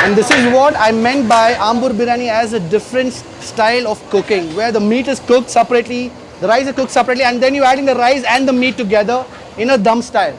And this is what I meant by Ambur Biryani as a different style of cooking, where the meat is cooked separately, the rice is cooked separately, and then you're adding the rice and the meat together in a dum style.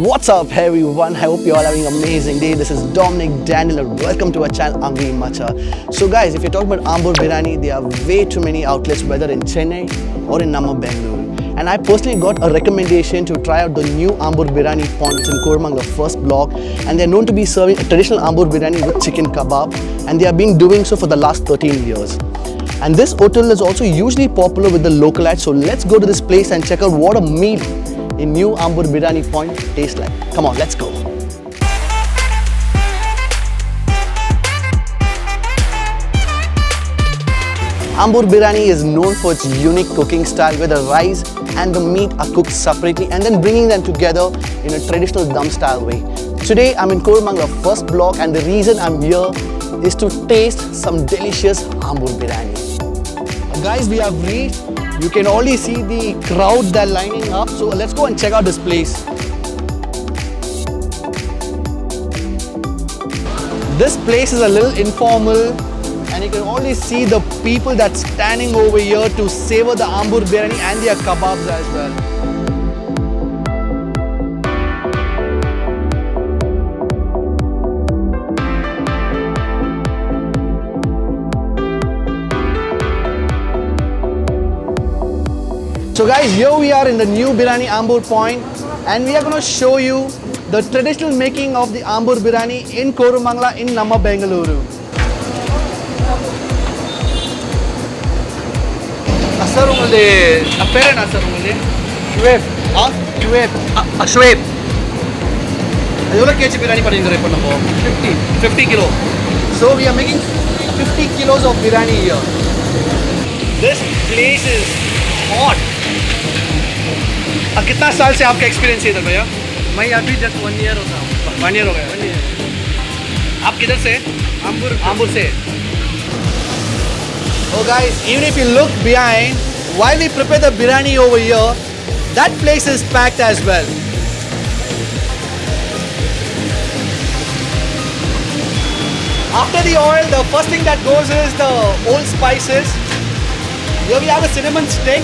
What's up everyone, I hope you're all having an amazing day. This is Dominic Daniel and welcome to our channel Angry Macha. So guys, if you're talking about Ambur Biryani, there are way too many outlets whether in Chennai or in NammaBengaluru. And I personally got a recommendation to try out the new Ambur Biryani points in Koramangala first block, and they're known to be serving a traditional Ambur Biryani with chicken kebab, and they have been doing so for the last 13 years. And this hotel is also hugely popular with the localites, so let's go to this place and check out what a meal in new Ambur Biryani point tastes like. Come on, let's go. Ambur Biryani is known for its unique cooking style where the rice and the meat are cooked separately and then bringing them together in a traditional dum style way. Today I'm in Koramangala first block, and the reason I'm here is to taste some delicious Ambur Biryani. Guys, we have reached. You can already see the crowd that are lining up. So let's go and check out this place. This place is a little informal, and you can already see the people that's standing over here to savor the Ambur Biryani and their kebabs as well. So guys, here we are in the new Biryani Ambur point, and we are going to show you the traditional making of the Ambur Biryani in Koramangala in NammaBengaluru. Sir, apparent sir, Shweb. Huh? Shweb. Shweb. How much kg biryani paninga repo nammo? 50 kilo. So we are making 50 kilos of biryani here. This place is hot. कितना साल से आपका experience है इधर भैया? मैं अभी just 1 year होता हूँ। 1 ईयर हो गया। आप किधर से? आम्बुर से। Oh guys, even if you look behind, while we prepare the biryani over here, that place is packed as well. After the oil, the first thing that goes is the old spices. Here we have a cinnamon stick.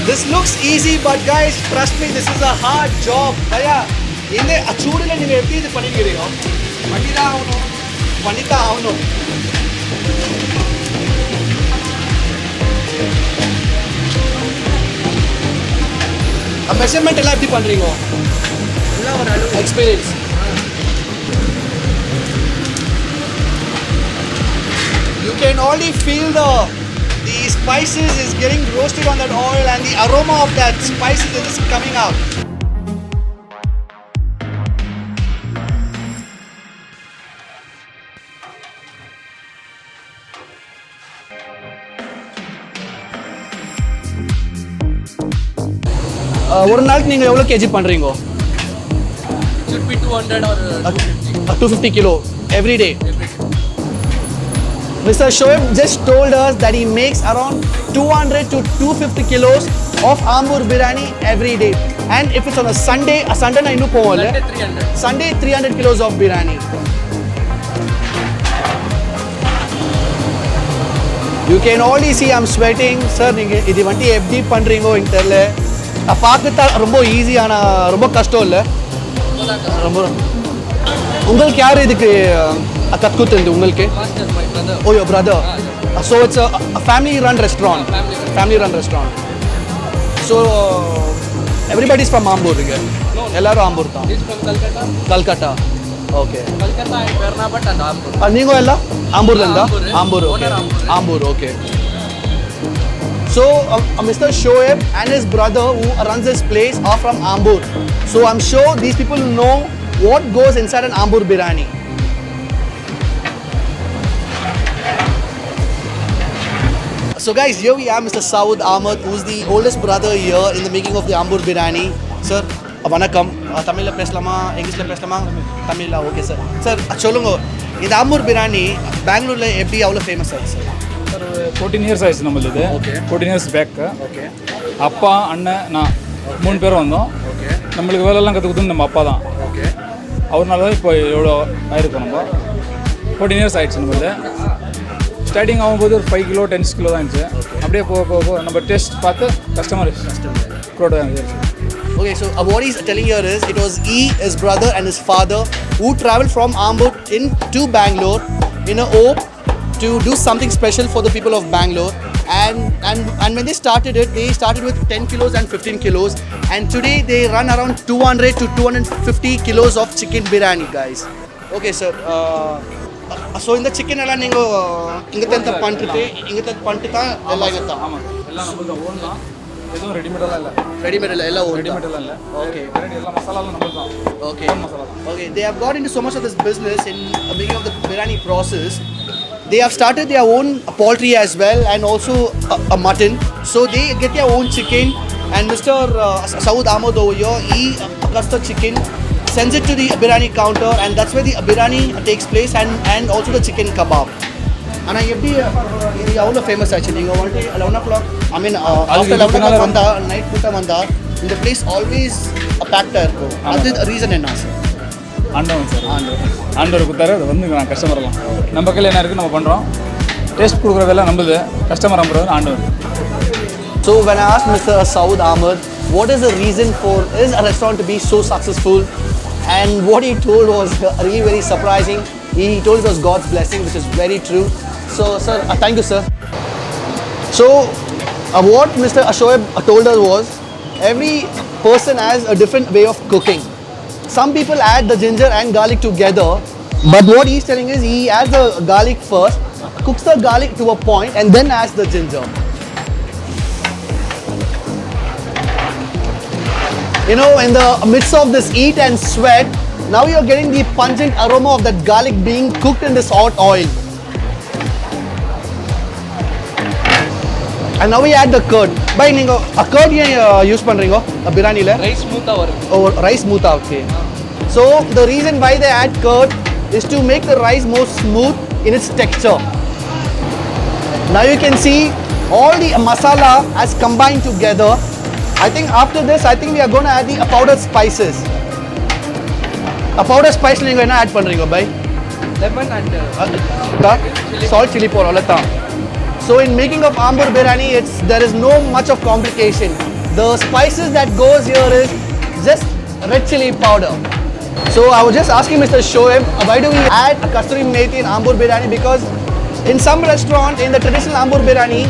This looks easy, but guys, trust me, this is a hard job. Bhaiya, inde achudile ninge eppadi idu pannigiriyo? Panita avunu. A measurement ella eppadi pandringo? Ella oru alu experience. You can only feel the spices is getting roasted on that oil, and the aroma of that spices is just coming out. ஒரு நாளுக்கு நீங்க எவ்வளவு KG பண்றீங்க? Should be 200 or 250. 250 kilo every day. Mr. Shoaib just told us that he makes around 200 to 250 kilos of Ambur Biryani every day. And if it's on a Sunday na innu povale. Sunday 300 kilos of biryani. You can already see I'm sweating. Sir, ninge idu vanti FD pandringo interle. Paakutha romba easy ana romba kashtam illa. Romba ungalku yaar idukku katkuthundi ungalku? Oh, your brother. So it's a family-run restaurant. Family-run restaurant. So everybody's from Ambur here. No. Ellaru Ambur ta. He's from Calcutta. Calcutta. Okay. Calcutta and Pernapet and Ambur. Ningo ella? Ambur landa? Ambur. Ambur. Okay. Ambur. Ambur. Okay. So Mr. Shoaib and his brother who runs this place are from Ambur. So I'm sure these people know what goes inside an Ambur Biryani. So guys, here we are, Mr. Saud Ahmed, who's the oldest brother here in the making of the Ambur Biryani. Sir, vanakkam. Tamil la peslama, English la peslama, Tamil la okay sir. Sir, solunga. இந்த Ambur Biryani பெங்களூர்ல எப்படி அவ்வளவு famous ஆயிடுச்சு sir? 14 years ஆயிடுச்சு நம்மளது இது. 14 years back. Okay. அப்பா, அண்ணன், நான் 3 பேரும் வந்தோம். ஓகே. நம்மளுக்கு வேலையெல்லாம் கற்றுக் கொடுத்தது நம்ம அப்பா தான். ஓகே. அவர்னால தான் இப்போ எவ்வளோ ஆயிருக்கோம் நம்ம. 14 இயர்ஸ் ஆயிடுச்சு நம்மளது. ஸ்டார்டிங் ஆகும்போது ஒரு 5 கிலோ 10 கிலோ தான் இருந்துச்சு. அப்படியே போக போக நம்ம டேஸ்ட் பார்த்து கஸ்டமர் க்ரோட தான் இருந்துச்சு. Okay, so what he's telling here is it was he, his brother and his father who traveled from Ambur to Bangalore in a hope to do something special for the people of Bangalore. And when they started it, they started with 10 kilos and 15 kilos. And today they run around 200 to 250 kilos of chicken biryani, guys. Okay, sir. So in the chicken alla ningo ingatenta pantita ella ivatta. ஆமாம், எல்லாம் நம்மளது own தான். எதுவும் ரெடிமேடெல்லாம் இல்லை. Ready-made ella own. ரெடிமேடெல்லாம் இல்லை. Okay. எல்லா மசாலாலாம் நம்மளது தான். Okay. ஓன் மசாலா தான். Okay, they have got into so much of this business in the beginning of the biryani process. They have started their own poultry as well and also a mutton. So they get their own chicken and Mr. Saud Ahmed over here, he cuts the chicken, sends it to the biryani counter and that's where the biryani takes place and also the chicken kebab. And I எப்படி இது அவ்வளோ famous ஆச்சு நீங்கள் வந்துட்டு 11 o'clock I mean after 11 o'clock வந்தா night கூட்டம் வந்தா இந்த பிளேஸ் ஆல்வேஸ் பேக்டாக இருக்கும். அது ரீசன் என்ன சார்? ஆண்டவன் சார். ஆண்டவர் கொடுத்தாரு, அது வந்து நான் கஸ்டமர்லாம் நம்ம கையில் என்ன இருக்குது நம்ம பண்ணுறோம். டேஸ்ட் கொடுக்குற வேலை நம்மளுது, கஸ்டமர் நம்புறது ஆண்டவர். So when I asked Mr. Saud Ahmed what is the reason for his restaurant to be so successful, and what he told was really very surprising. He told it was God's blessing, which is very true. So sir, thank you sir. So what Mr. Shoaib told us was every person has a different way of cooking. Some people add the ginger and garlic together, but what he's telling is he adds the garlic first, cooks the garlic to a point and then adds the ginger. You know, in the midst of this heat and sweat, now you're getting the pungent aroma of that garlic being cooked in this hot oil. And now we add the curd. Bhai, ningo a curd use pandringo a biryani la rice ஸ்மூத்தா வரும். or rice smooth out. Okay. So the reason why they add curd is to make the rice more smooth in its texture. Now you can see all the masala has combined together. I think after this, I think we are going to add the powdered spices. A powdered spice நீங்க என்ன add பண்றீங்க பை? Lemon and Salt, chili powder அவ்வளவுதான். So in making of Ambur Biryani, there is no much of complication. The spices that goes here is just red chili powder. So I was just asking Mr. Shoaib, why do we add a kasturi methi in Ambur Biryani? Because in some restaurant, in the traditional Ambur Biryani,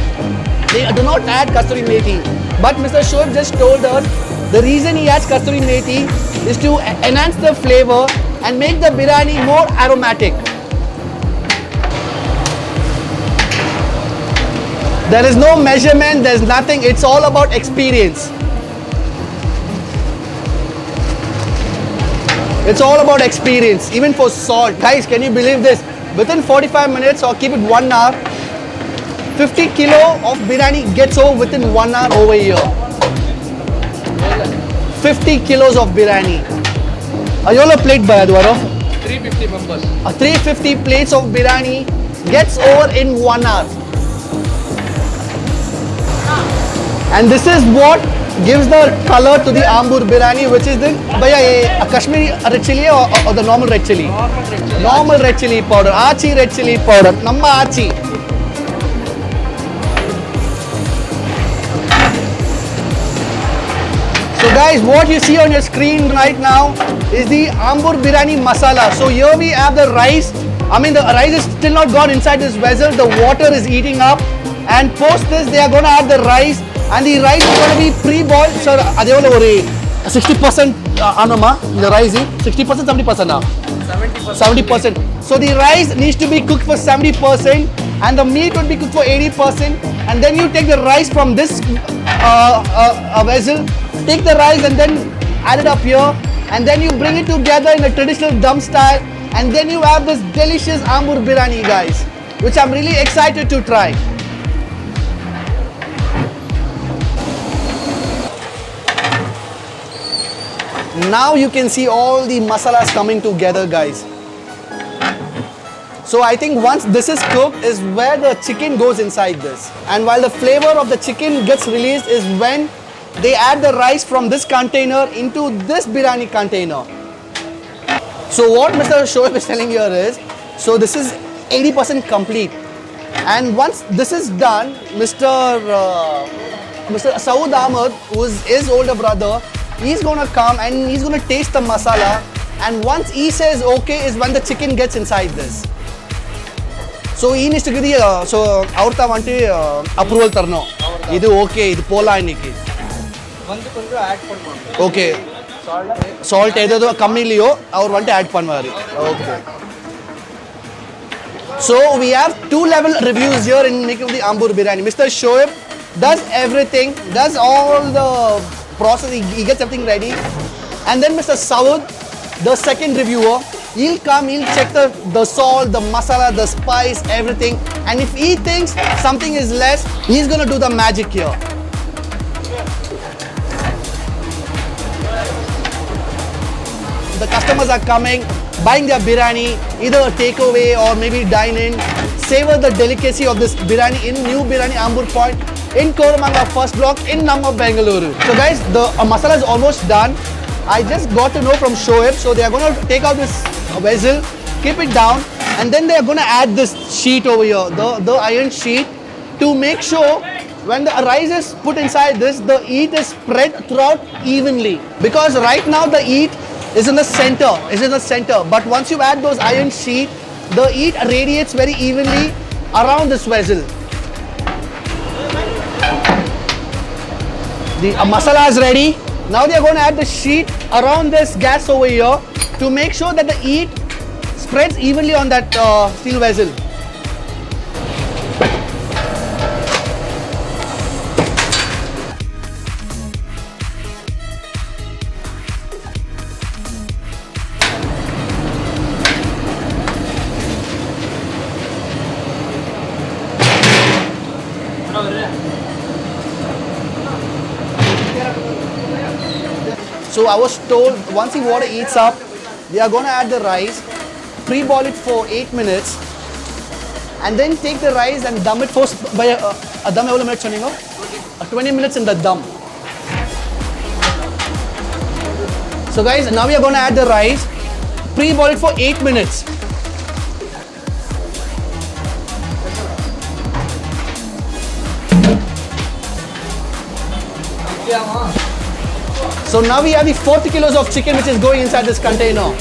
they do not add kasturi methi. But Mr. Shoaib just told us the reason he adds kasturi methi is to enhance the flavor and make the biryani more aromatic. There is no measurement, there is nothing, it's all about experience. It's all about experience, even for salt. Guys, can you believe this? Within 45 minutes or keep it 1 hour, 50 kilo of biryani gets over within 1 hour over here. 50 kilos of biryani. Ayola plate by Adwaro. 350 members. 350 plates of biryani gets over in 1 hour. And this is what gives the color to the Ambur Biryani, which is the Kashmiri red chili or the normal red chili? Normal red chili powder. Achi red chili powder. Namma Achi. So guys, what you see on your screen right now is the Ambur Biryani masala. So here we have the rice. I mean the rice is still not gone inside this vessel. The water is heating up. And post this, they are going to add the rice. And the rice is going to be pre-boiled. Sir, adevole oru 60% anoma the rice 60% 70% na 70%. So the rice needs to be cooked for 70% and the meat would be cooked for 80%. and then you take the rice from this vessel, take the rice and then add it up here, and then you bring it together in a traditional dum style, and then you have this delicious Ambur Biryani, guys, which I'm really excited to try. Now you can see all the masalas coming together, guys. So I think once this is cooked is where the chicken goes inside this. And while the flavor of the chicken gets released is when they add the rice from this container into this biryani container. So what Mr. Shoaib is telling here is, so this is 80% complete. And once this is done, Mr. Saud Ahmed, who is his older brother, he's gonna come and he's gonna taste the masala, and once he says okay is when the chicken gets inside this. So he needs to give the aurta vanti approval tarno. Idu okay, idu pola inniki. கொஞ்சம் add பண்ணுவாங்க. Okay. Salt edho kammi liyo aur vanti add panvari. Okay. So we have 2-level reviews here in making the Ambur Biryani. Mr. Shoaib does everything, does all the process, he gets everything ready. And then Mr. Saud, the second reviewer, he'll come, he'll check the salt, the masala, the spice, everything. And if he thinks something is less, he's gonna do the magic here. The customers are coming, buying their biryani, either a takeaway or maybe dine in. Savor the delicacy of this biryani in New Biryani Ambur Point in Koramangala first block in NammaBengaluru. So guys, the masala is almost done. I just got to know from Shoaib, so they are going to take out this vessel, keep it down, and then they are going to add this sheet over here, the iron sheet, to make sure when the rice is put inside this, the heat is spread throughout evenly. Because right now the heat is in the center, but once you add those iron sheet, the heat radiates very evenly around this vessel. The masala is ready. Now they are going to add the sheet around this gas over here to make sure that the heat spreads evenly on that steel vessel. So I was told once the water heats up, they are going to add the rice, pre-boil it for 8 minutes, and then take the rice and dum it for by a dum how many minutes? 20 minutes in the dum. So guys, now we are going to add the rice, pre-boil it for 8 minutes. So now we have the 40 kilos of chicken which is going inside this container.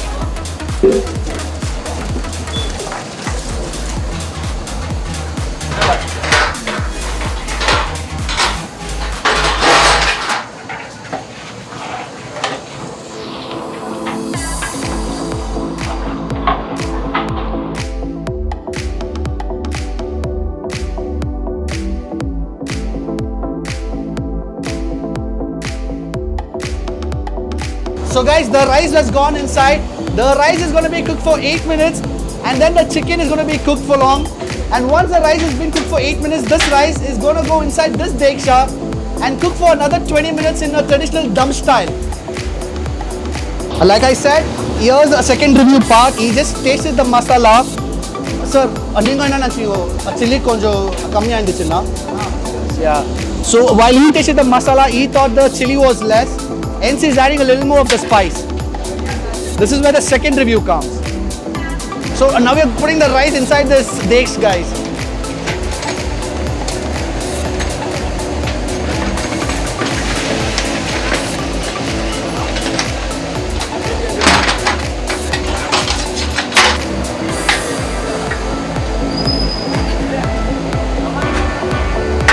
So guys, the rice has gone inside. The rice is going to be cooked for 8 minutes, and then the chicken is going to be cooked for long. And once the rice has been cooked for 8 minutes, this rice is going to go inside this deksha and cook for another 20 minutes in a traditional dum style. Like I said, here's a second review part. He just tasted the masala. Sir, chili konjo kammi ayandichina. Yeah. So while he tasted the masala, he thought the chili was less. Hence he's adding a little more of the spice. This is where the second review comes. So now we are putting the rice inside this deksha, guys.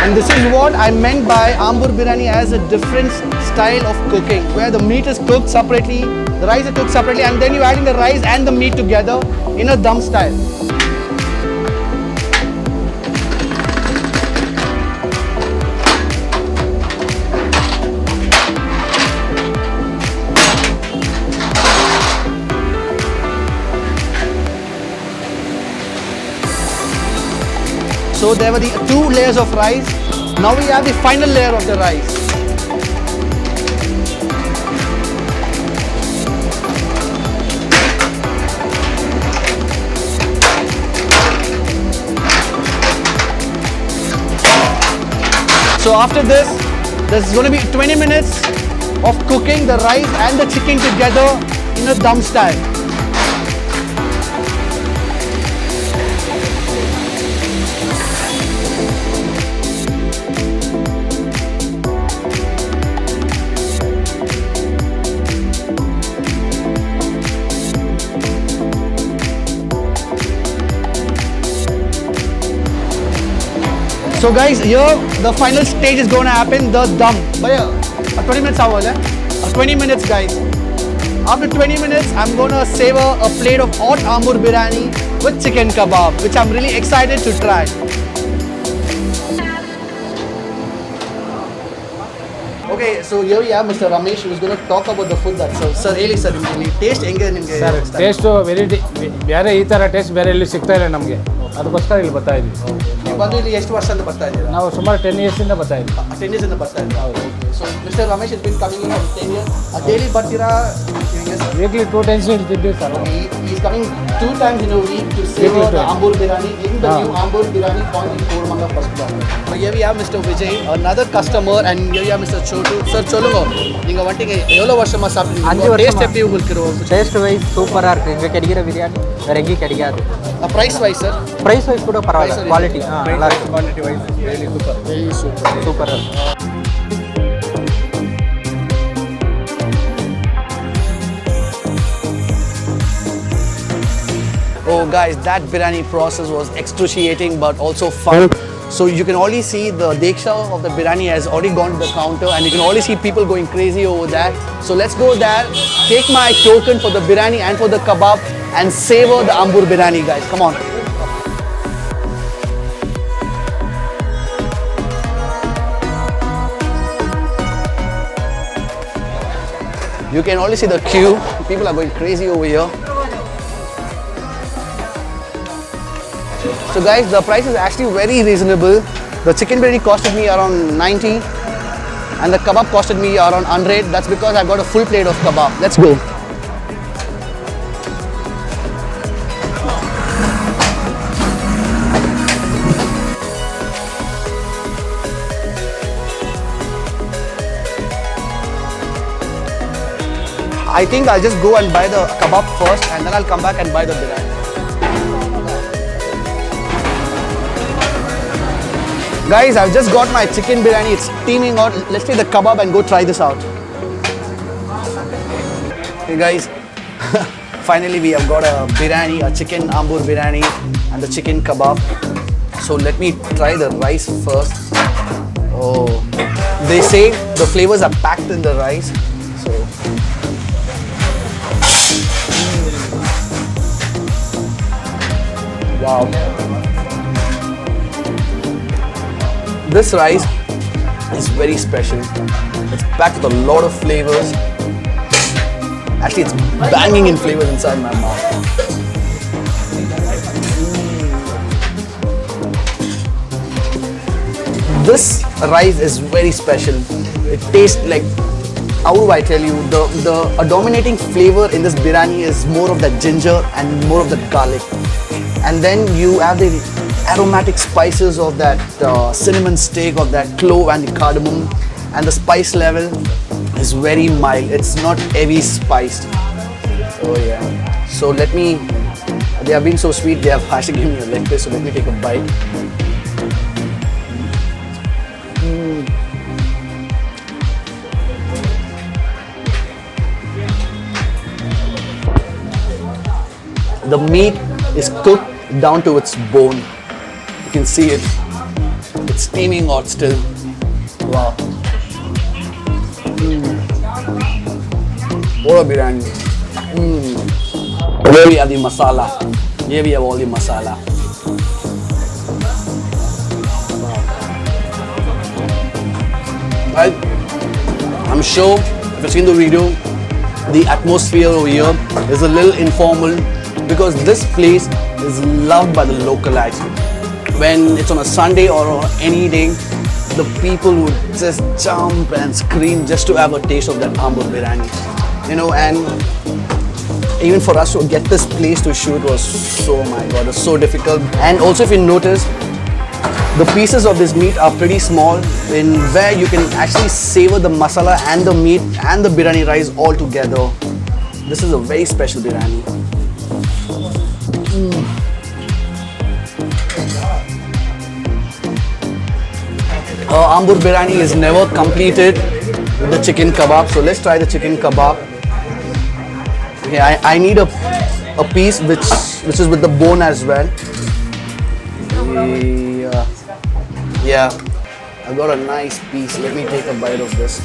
And this is what I meant by Ambur Biryani as a different style of cooking, where the meat is cooked separately, the rice is cooked separately, and then you're adding the rice and the meat together in a dum style. So there were the 2 layers of rice. Now we have the final layer of the rice. So after this, there's going to be 20 minutes of cooking the rice and the chicken together in a dum style. So guys, here the final stage is going to happen, the dum. But 20 minutes hour, 20 minutes guys. After 20 minutes, I'm going to savor a plate of hot Ambur Biryani with chicken kebab, which I'm really excited to try. Okay, so here we have Mr. Ramesh, who's going to talk about the food that's served. Sir, really sir, taste ಹೆಂಗೆ ನಿಮಗೆ? Sir taste ಬೇರೆ ಈ ಥರ taste ಬೇರೆ ಎಲ್ಲಿ ಸಿಗ್ತಾ ಇಲ್ಲ ನಮಗೆ, ಅದಕ್ಕೋಸ್ಕರ ಇಲ್ಲಿ ಬರ್ತಾ ಇದ್ವಿ. ನೀವು ಬಂದು ಇಲ್ಲಿ ಎಷ್ಟು ವರ್ಷದಿಂದ ಬರ್ತಾ ಇದ್ದೀರಾ? ನಾವು ಸುಮಾರು 10 ಇಯರ್ಸಿಂದ ಬರ್ತಾ ಇದ್ವಿ. 10 years ಇಂದ ಬರ್ತಾ ಇದ್ದೀರಾ? ಹೌದು. So mister Ramesh has been coming in for 10 years. Daily ಬರ್ತೀರಾ? ವೀಕ್ಲಿ 2 times ಇರ್ತಿದ್ವಿ sir. He is coming 2 times in a week to savor the Ambur Biryani in the new Ambur Biryani point in Koramangala first block. So here we have Mr. Vijay, another customer, and here we have Mr. Chotu. Sir, சொல்லுங்க. நீங்க வந்துங்க எவ்வளவு வருஷமா சாப்பிட்டீங்க? Taste எப்படி உங்களுக்கு இருக்கு? Taste wise சூப்பராக இருக்குது. இங்கே கிடைக்கிற பிரியாணி வேறு எங்கேயும் கிடைக்காது. price wise sir? Price wise கூட பரவாயில்ல, குவாலிட்டி நல்லா இருக்கு. Quality wise really super. Very super. சூப்பராக Oh guys, that biryani process was excruciating but also fun. So you can already see the deksha of the biryani has already gone to the counter, and you can already see people going crazy over that. So let's go there, take my token for the biryani and for the kebab and savor the Ambur Biryani guys. Come on. You can already see the queue. People are going crazy over here. So guys, the price is actually very reasonable. The chicken biryani costed me around 90 and the kebab costed me around 100. That's because I got a full plate of kebab. Let's go. I think I'll just go and buy the kebab first and then I'll come back and buy the biryani. Guys, I've just got my chicken biryani, it's steaming hot. Let's take the kebab and go try this out. Hey guys, finally we have got a biryani, a chicken Ambur Biryani and the chicken kebab. So let me try the rice first. Oh, they say the flavors are packed in the rice. So wow. This rice is very special. It's packed with a lot of flavors. Actually, it's banging in flavors inside my mouth. This rice is very special. It tastes like, how do I tell you, a dominating flavor in this biryani is more of that ginger and more of that garlic. And then you have the aromatic spices of that cinnamon stick, of that clove and the cardamom, and the spice level is very mild. It's not heavy spiced. Oh yeah. So let me, they have been so sweet, they have actually given me a leg piece, so let me take a bite. The meat is cooked down to its bone. You can see it. It's steaming hot still. Wow. What a biryani. Here we have the masala. Here we have all the masala. Wow. I'm sure if you've seen the video, the atmosphere over here is a little informal because this place is loved by the localites. when it's on a Sunday or on any day, the people would just jump and scream just to have a taste of that Ambur Biryani. You know, and even for us to get this place to shoot was so, my God, it was so difficult. And also if you notice, the pieces of this meat are pretty small, in where you can actually savor the masala and the meat and the biryani rice all together. This is a very special biryani. Ambur Biryani is never completed with the chicken kebab. So let's try the chicken kebab. Okay, I need a piece which is with the bone as well. Yeah, I got a nice piece. Let me take a bite of this.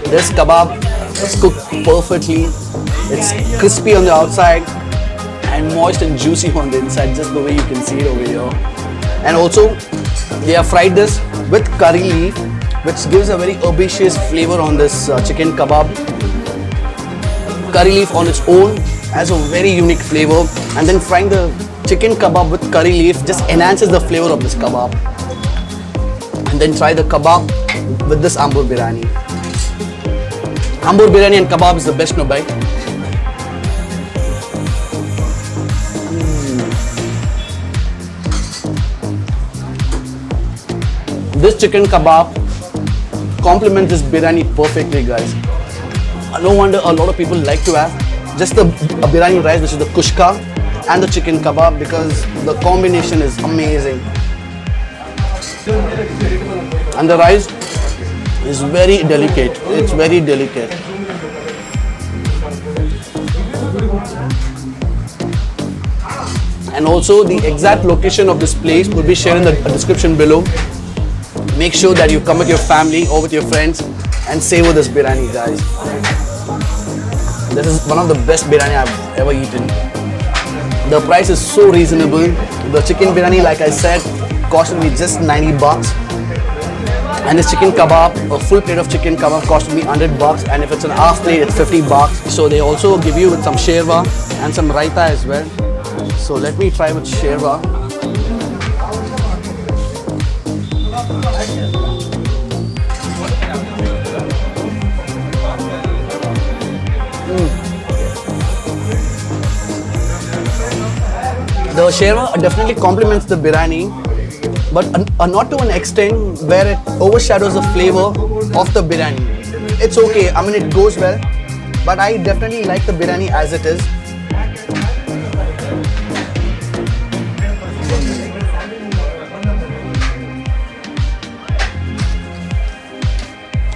This kebab is cooked perfectly. It's crispy on the outside and moist and juicy on the inside, just the way you can see it over here. And also, they have fried this with curry leaf, which gives a very herbaceous flavor on this chicken kebab. Curry leaf on its own has a very unique flavor, and then frying the chicken kebab with curry leaf just enhances the flavor of this kebab. And then try the kebab with this Ambur Biryani. Ambur Biryani and kebab is the best, no bhai? This chicken kebab complements this biryani perfectly, guys. No wonder a lot of people like to have just a biryani rice, which is the kushka, and the chicken kebab, because the combination is amazing. And the rice is very delicate. It's very delicate. And also the exact location of this place will be shared in the description below. Make sure that you come with your family or with your friends and savor this biryani, guys. This is one of the best biryani I've ever eaten. The price is so reasonable. The chicken biryani, like I said, costed me just 90 bucks. And this chicken kebab, a full plate of chicken kebab costed me 100 bucks. And if it's an half plate, it's 50 bucks. So they also give you with some sherwa and some raita as well. So let me try with sherwa. The sherwa definitely complements the biryani, but not to an extent where it overshadows the flavor of the biryani. It's okay, I mean it goes well, but I definitely like the biryani as it is.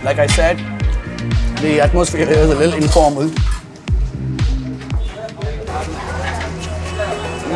Like I said, the atmosphere here is a little informal.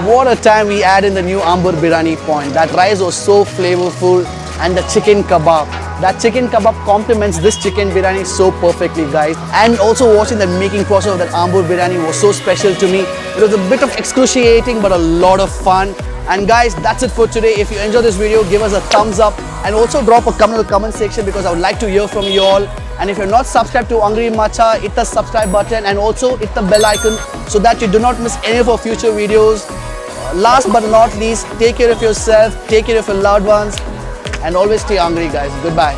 What a time we had in the new Ambur Biryani point. That rice was so flavorful, and the chicken kebab. That chicken kebab complements this chicken biryani so perfectly, guys. And also watching the making process of that Ambur Biryani was so special to me. It was a bit of excruciating but a lot of fun. And guys, that's it for today. If you enjoyed this video, give us a thumbs up and also drop a comment in the comment section, because I would like to hear from you all. And if you're not subscribed to Hungry Macha, hit the subscribe button and also hit the bell icon so that you do not miss any of our future videos. Last but not least, take care of yourself, take care of your loved ones, and always stay hungry, guys. Goodbye.